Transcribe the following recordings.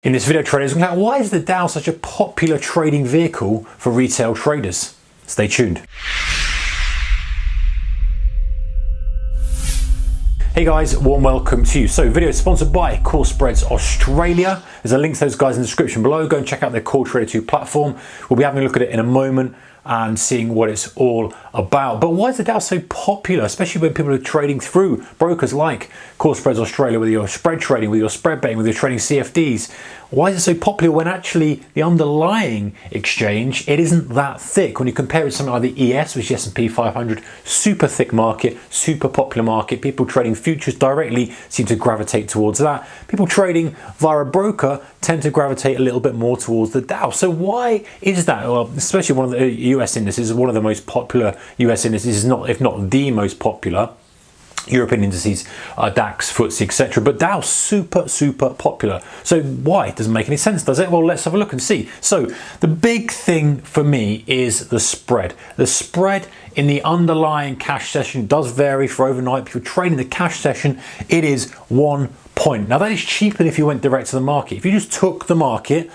In this video, traders, we're looking at why is the Dow such a popular trading vehicle for retail traders? Stay tuned. Hey guys, warm welcome to you. So video is sponsored by CoreSpreads Australia. There's a link to those guys in the description below. Go and check out their Core Trader 2 platform. We'll be having a look at it in a moment and seeing what it's all about. But why is the Dow so popular, especially when people are trading through brokers like CoreSpreads Australia, whether you're spread trading, whether you're spread betting, whether you're trading CFDs? Why is it so popular when actually the underlying exchange, it isn't that thick? When you compare it to something like the ES, which is the S&P 500, super thick market, super popular market. People trading futures directly seem to gravitate towards that. People trading via a broker tend to gravitate a little bit more towards the Dow. So why is that? Well, especially one of the US indices, one of the most popular US indices, if not the most popular. European indices, DAX, FTSE, etc. But Dow super popular. So why? It doesn't make any sense, does it? Well, let's have a look and see. So the big thing for me is the spread. The spread in the underlying cash session does vary for overnight. If you're trading the cash session, it is 1 point. Now that is cheaper than if you went direct to the market. If you just took the market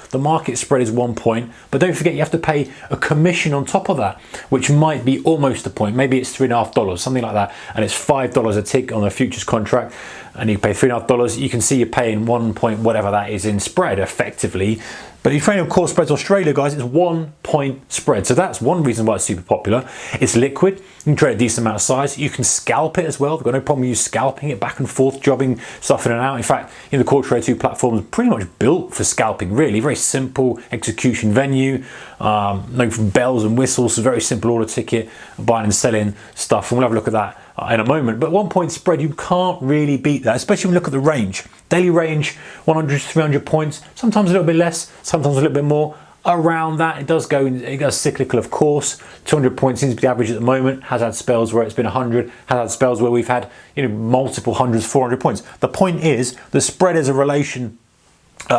spread is 1 point, but don't forget you have to pay a commission on top of that, which might be almost a point. Maybe it's $3.50, something like that, and it's $5 a tick on a futures contract, and you pay $3.50. You can see you're paying 1 point, whatever that is in spread effectively. But if you're trading on CoreSpreads Australia, guys, it's 1 point spread. So that's one reason why it's super popular. It's liquid. You can trade a decent amount of size. You can scalp it as well. We've got no problem with you scalping it back and forth, jobbing stuff in and out. In fact, the Core Trader 2 platform is pretty much built for scalping, really. Very simple execution venue. No bells and whistles. Very simple order ticket, buying and selling stuff. And we'll have a look at that in a moment. But 1 point spread, you can't really beat that, especially when you look at the range. Daily range, 100 to 300 points, sometimes a little bit less, sometimes a little bit more. Around that, it does cyclical, of course. 200 points seems to be the average at the moment. Has had spells where it's been 100, has had spells where we've had multiple hundreds, 400 points. The point is, the spread is a relation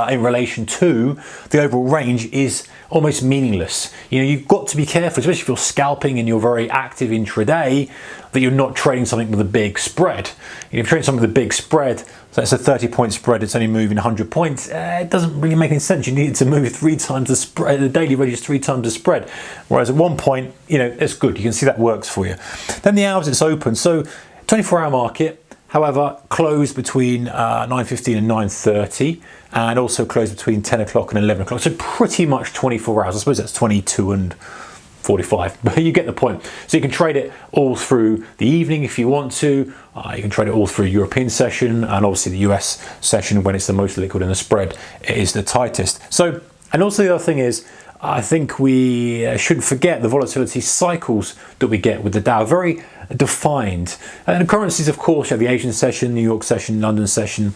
in relation to the overall range is almost meaningless. You've got to be careful, especially if you're scalping and you're very active intraday, that you're not trading something with a big spread. If you're trading something with a big spread, so it's a 30-point spread, it's only moving 100 points, it doesn't really make any sense. You need to move 3 times the spread. The daily range is 3 times the spread. Whereas at 1 point, it's good. You can see that works for you. Then the hours it's open. So 24-hour market. However, closed between 9:15 and 9:30, and also closed between 10 o'clock and 11 o'clock. So pretty much 24 hours. I suppose that's 22 and 45, but you get the point. So you can trade it all through the evening if you want to. You can trade it all through European session, and obviously the US session when it's the most liquid and the spread is the tightest. So, and also the other thing is, I think we shouldn't forget the volatility cycles that we get with the Dow, very defined. And the currencies, of course, you have the Asian session, New York session, London session.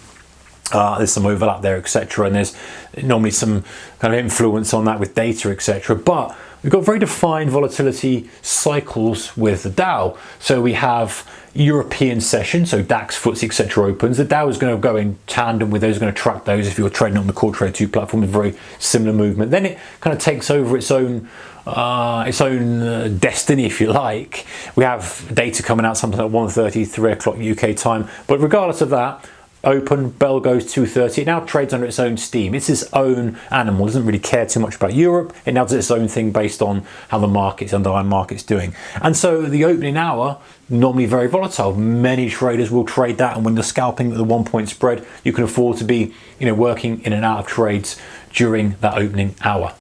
There's some overlap there, etc. And there's normally some kind of influence on that with data, etc. But we've got very defined volatility cycles with the Dow. So we have European session, so DAX, FTSE, etc. opens. The Dow is going to go in tandem with those, going to track those. If you're trading on the Core Trader 2 platform, with very similar movement. Then it kind of takes over its own destiny, if you like. We have data coming out something like 1:30, 3 o'clock UK time. But regardless of that, open, bell goes 2:30. It now trades under its own steam. It's its own animal. It doesn't really care too much about Europe. It now does its own thing based on how the underlying market's doing. And so the opening hour, normally very volatile. Many traders will trade that, and when you're scalping with a 1 point spread, you can afford to be working in and out of trades during that opening hour.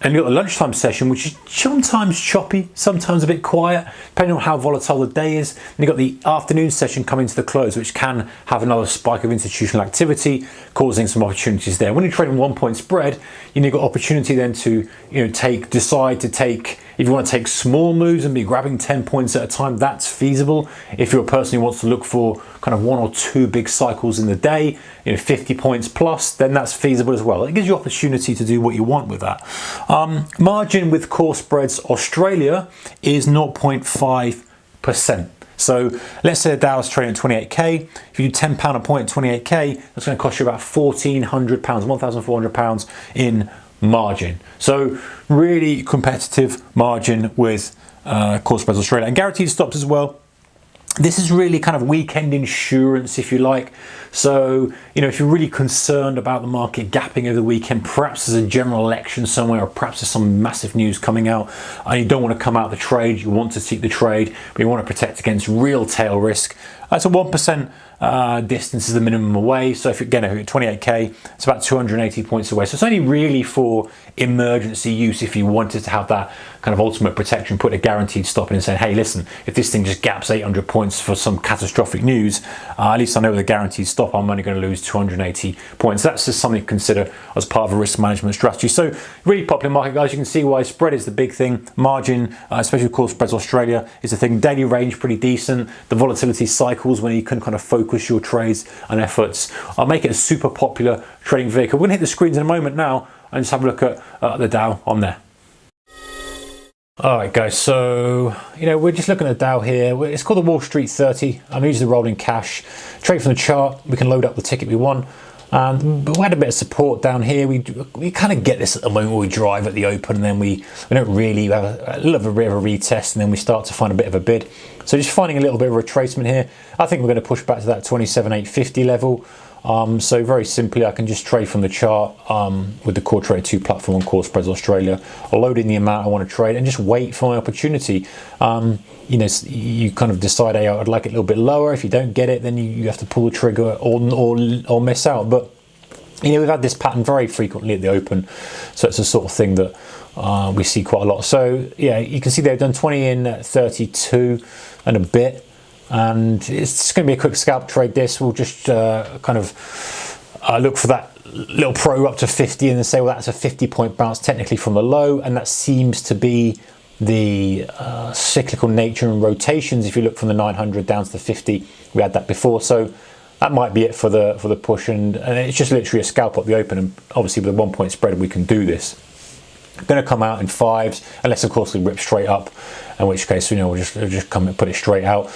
And you've got the lunchtime session, which is sometimes choppy, sometimes a bit quiet, depending on how volatile the day is. And you've got the afternoon session coming to the close, which can have another spike of institutional activity, causing some opportunities there. When you're trading 1 point spread, you've got opportunity then to decide to take, if you want to take small moves and be grabbing 10 points at a time, that's feasible. If you're a person who wants to look for kind of 1 or 2 big cycles in the day, 50 points plus, then that's feasible as well. It gives you opportunity to do what you want with that. Margin with CoreSpreads Australia is 0.5%. So let's say the Dow is trading at 28k. If you do £10 a point at 28k, that's going to cost you about £1,400, £1,400 in margin. So really competitive margin with CoreSpreads Australia, and guaranteed stops as well. This is really kind of weekend insurance, if you like. So, if you're really concerned about the market gapping over the weekend, perhaps there's a general election somewhere, or perhaps there's some massive news coming out and you don't want to come out of the trade, you want to seek the trade, but you want to protect against real tail risk. So 1% distance is the minimum away. So if you're again at 28k, it's about 280 points away. So it's only really for emergency use if you wanted to have that kind of ultimate protection, put a guaranteed stop in and say, hey, listen, if this thing just gaps 800 points for some catastrophic news, at least I know with a guaranteed stop, I'm only going to lose 280 points. That's just something to consider as part of a risk management strategy. So really popular market, guys. You can see why spread is the big thing. Margin, especially CoreSpreads Australia, is the thing. Daily range, pretty decent. The volatility cycles when you can kind of focus your trades and efforts. I'll make it a super popular trading vehicle. We're going to hit the screens in a moment now and just have a look at the Dow on there. All right, guys, so, we're just looking at the Dow here. It's called the Wall Street 30. I'm using the rolling cash. Trade from the chart. We can load up the ticket we want. But we had a bit of support down here. We kind of get this at the moment where we drive at the open, and then we don't really have a little bit of a retest, and then we start to find a bit of a bid. So just finding a little bit of retracement here. I think we're going to push back to that 27,850 level. So very simply, I can just trade from the chart with the CoreTrader 2 platform on CoreSpreads Australia. I'll load in the amount I want to trade and just wait for my opportunity. You kind of decide, hey, I'd like it a little bit lower. If you don't get it, then you have to pull the trigger or miss out. But we've had this pattern very frequently at the open, so it's the sort of thing that we see quite a lot. So yeah, you can see they've done 20 in at 32 and a bit. And it's just going to be a quick scalp trade. This we'll just kind of look for that little pro up to 50 and then say, well, that's a 50-point bounce technically from the low, and that seems to be the cyclical nature and rotations. If you look from the 900 down to the 50, we had that before, so that might be it for the push, and it's just literally a scalp up the open. And obviously with a 1-point spread, we can do this. Going to come out in fives, unless of course we rip straight up, in which case we'll just come and put it straight out.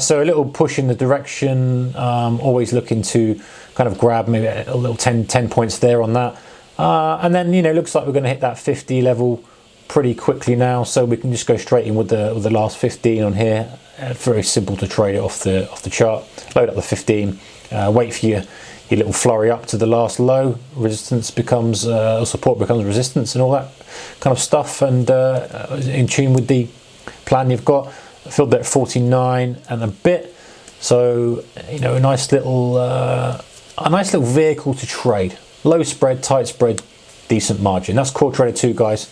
So a little push in the direction, always looking to kind of grab maybe a little 10 points there on that, and then looks like we're going to hit that 50 level pretty quickly now, so we can just go straight in with the last 15 on here. Very simple to trade it off the chart. Load up the 15, wait for your little flurry up to the last low. Resistance becomes support becomes resistance, and all that kind of stuff, and in tune with the plan you've got. Filled there at 49 and a bit, so a nice little vehicle to trade. Low spread, tight spread, decent margin. That's CoreTrader 2, guys.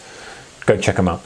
Go check them out.